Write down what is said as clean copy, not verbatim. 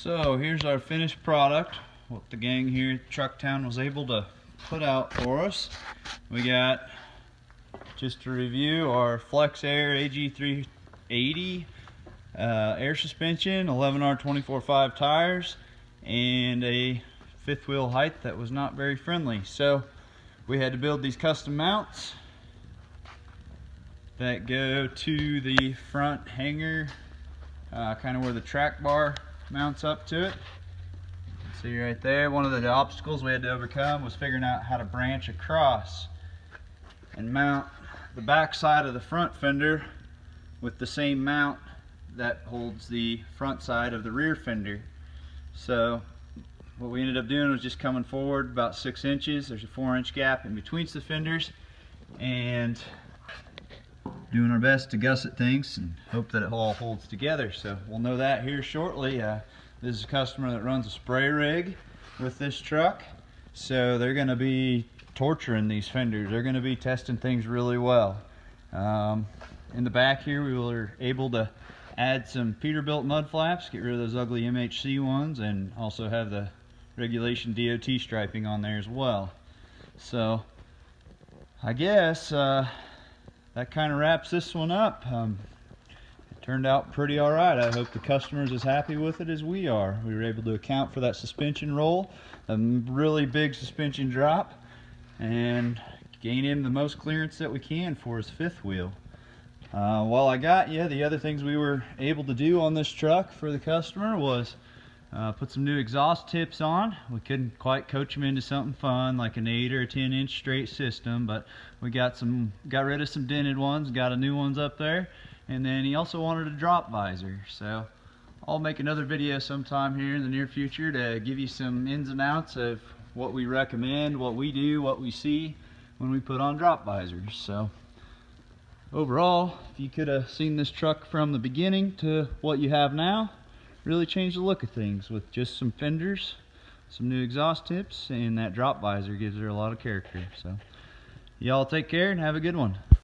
So here's our finished product, what the gang here at Trucktown was able to put out for us. We got, just to review, our Flex Air AG380 air suspension, 11R 24/5 tires, and a fifth wheel height that was not very friendly. So we had to build these custom mounts that go to the front hanger, kind of where the track bar mounts up to it. See right there, one of the obstacles we had to overcome was figuring out how to branch across and mount the back side of the front fender with the same mount that holds the front side of the rear fender. So what we ended up doing was just coming forward about 6 inches. There's a 4-inch gap in between the fenders, and doing our best to gusset things and hope that it all holds together. So we'll know that here shortly. This is a customer that runs a spray rig with this truck, so they're going to be torturing these fenders. They're going to be testing things really well. In the back here, we were able to add some Peterbilt mud flaps, get rid of those ugly MHC ones, and also have the regulation DOT striping on there as well. So I guess that kind of wraps this one up. It turned out pretty alright. I hope the customer is as happy with it as we are. We were able to account for that suspension roll, a really big suspension drop, and gain him the most clearance that we can for his fifth wheel. While I got you, the other things we were able to do on this truck for the customer was put some new exhaust tips on. We couldn't quite coach him into something fun like an 8 or a 10-inch straight system, but we got rid of some dented ones, got a new ones up there, and then he also wanted a drop visor. So I'll make another video sometime here in the near future to give you some ins and outs of what we recommend, what we do, what we see when we put on drop visors. So overall, if you could have seen this truck from the beginning to what you have now, really changed the look of things with just some fenders, some new exhaust tips, and that drop visor gives her a lot of character. So y'all take care and have a good one.